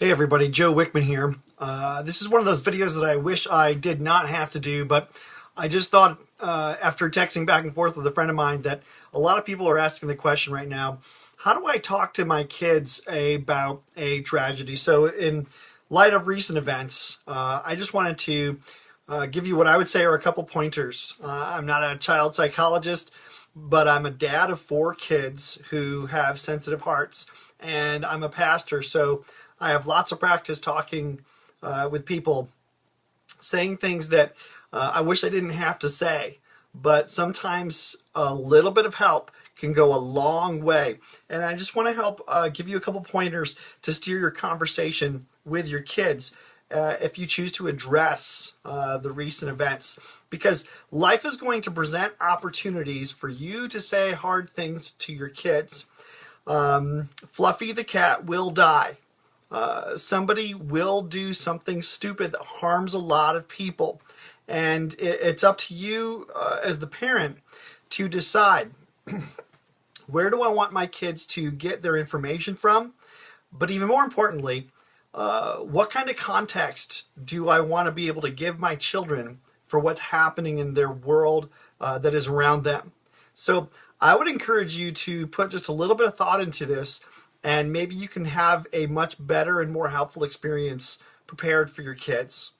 Hey everybody, Joe Wickman here. This is one of those videos that I wish I did not have to do, but I just thought after texting back and forth with a friend of mine that a lot of people are asking the question right now, how do I talk to my kids about a tragedy? So in light of recent events, I just wanted to give you what I would say are a couple pointers. I'm not a child psychologist, but I'm a dad of 4 kids who have sensitive hearts, and I'm a pastor, so I have lots of practice talking with people, saying things that I wish I didn't have to say, but sometimes a little bit of help can go a long way. And I just want to help give you a couple pointers to steer your conversation with your kids if you choose to address the recent events. Because life is going to present opportunities for you to say hard things to your kids. Fluffy the cat will die. Somebody will do something stupid that harms a lot of people. And it's up to you as the parent to decide, where do I want my kids to get their information from? But even more importantly, what kind of context do I want to be able to give my children for what's happening in their world that is around them? So I would encourage you to put just a little bit of thought into this, and maybe you can have a much better and more helpful experience prepared for your kids.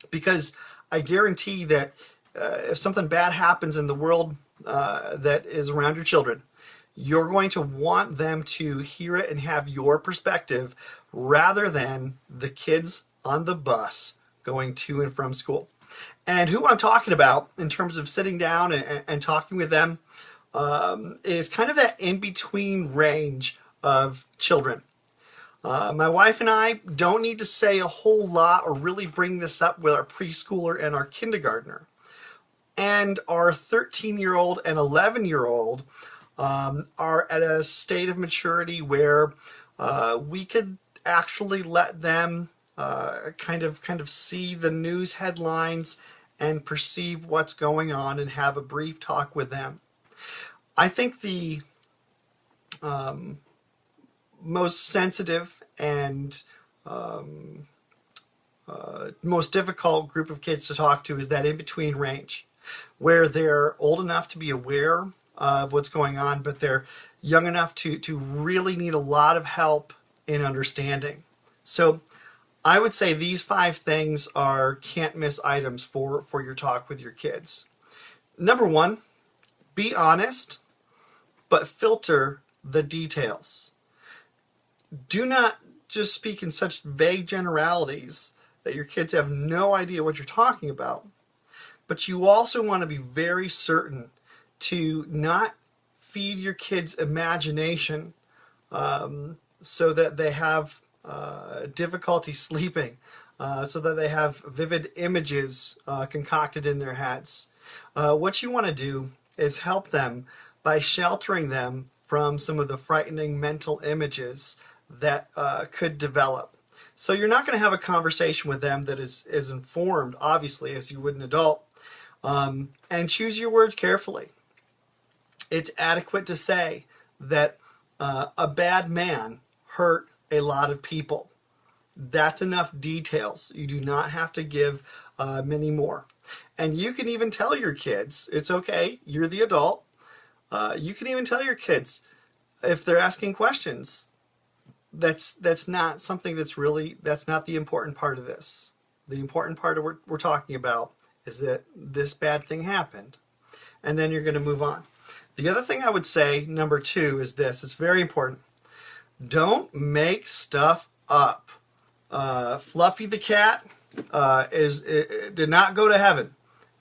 Because I guarantee that if something bad happens in the world that is around your children, you're going to want them to hear it and have your perspective rather than the kids on the bus going to and from school. And who I'm talking about in terms of sitting down and talking with them is kind of that in-between range of children. My wife and I don't need to say a whole lot or really bring this up with our preschooler and our kindergartner. And our 13-year-old and 11-year-old are at a state of maturity where we could actually let them kind of see the news headlines and perceive what's going on and have a brief talk with them. I think the most sensitive and most difficult group of kids to talk to is that in-between range, where they're old enough to be aware of what's going on, but they're young enough to really need a lot of help in understanding. So I would say these 5 things are can't miss items for your talk with your kids. Number 1, be honest, but filter the details. Do not just speak in such vague generalities that your kids have no idea what you're talking about. But you also want to be very certain to not feed your kids' imagination so that they have difficulty sleeping, so that they have vivid images concocted in their heads. What you want to do is help them by sheltering them from some of the frightening mental images that could develop. So you're not going to have a conversation with them that is informed, obviously, as you would an adult. And choose your words carefully. It's adequate to say that a bad man hurt a lot of people. That's enough details. You do not have to give many more. And you can even tell your kids, it's okay, you're the adult. You can even tell your kids, if they're asking questions, that's not something that's not the important part of this. The important part of what we're talking about is that this bad thing happened, and then you're going to move on. The other thing I would say, number 2, is this. It's very important. Don't make stuff up. Fluffy the cat did not go to heaven,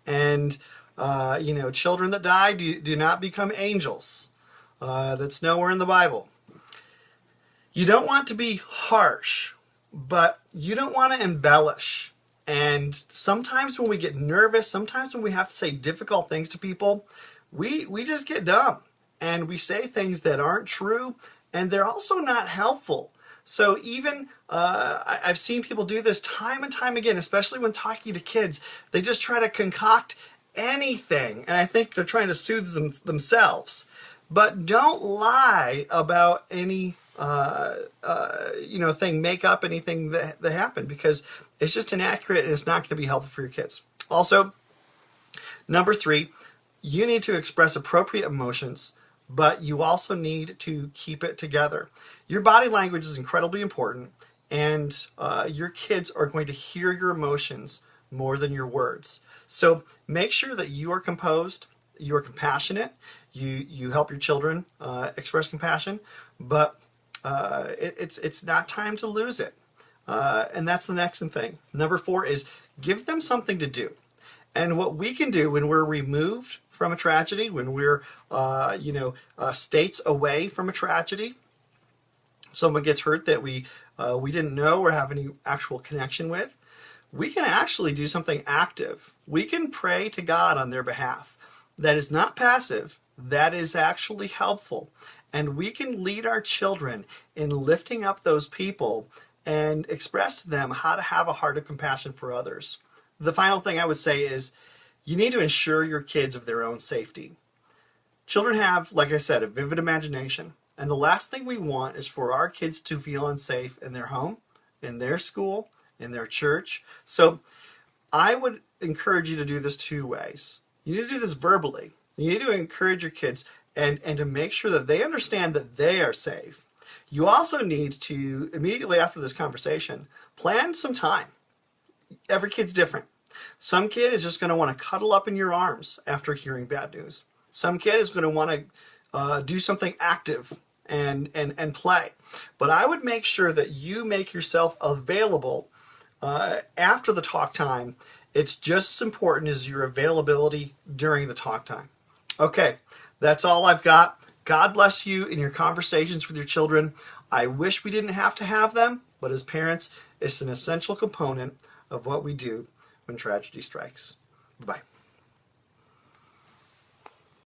and children that die do not become angels. That's nowhere in the Bible. You don't want to be harsh, but you don't want to embellish. And sometimes when we get nervous, sometimes when we have to say difficult things to people, we just get dumb. And we say things that aren't true, and they're also not helpful. So even, I've seen people do this time and time again, especially when talking to kids. They just try to concoct anything, and I think they're trying to soothe themselves. But don't lie about any thing make up anything that happened, because it's just inaccurate and it's not going to be helpful for your kids. Also, number 3, you need to express appropriate emotions, but you also need to keep it together. Your body language is incredibly important, and your kids are going to hear your emotions more than your words. So make sure that you are composed, you are compassionate, you help your children express compassion, but it's not time to lose it. And that's the next thing. Number 4 is give them something to do. And what we can do when we're removed from a tragedy, when we're states away from a tragedy, someone gets hurt that we didn't know or have any actual connection with, we can actually do something active. We can pray to God on their behalf. That is not passive. That is actually helpful. And we can lead our children in lifting up those people and express to them how to have a heart of compassion for others. The final thing I would say is you need to ensure your kids of their own safety. Children have, like I said, a vivid imagination. And the last thing we want is for our kids to feel unsafe in their home, in their school, in their church. So I would encourage you to do this 2 ways. You need to do this verbally. You need to encourage your kids and to make sure that they understand that they are safe. You also need to, immediately after this conversation, plan some time. Every kid's different. Some kid is just going to want to cuddle up in your arms after hearing bad news. Some kid is going to want to do something active and play. But I would make sure that you make yourself available after the talk time. It's just as important as your availability during the talk time. Okay, that's all I've got. God bless you in your conversations with your children. I wish we didn't have to have them, but as parents, it's an essential component of what we do when tragedy strikes. Bye-bye.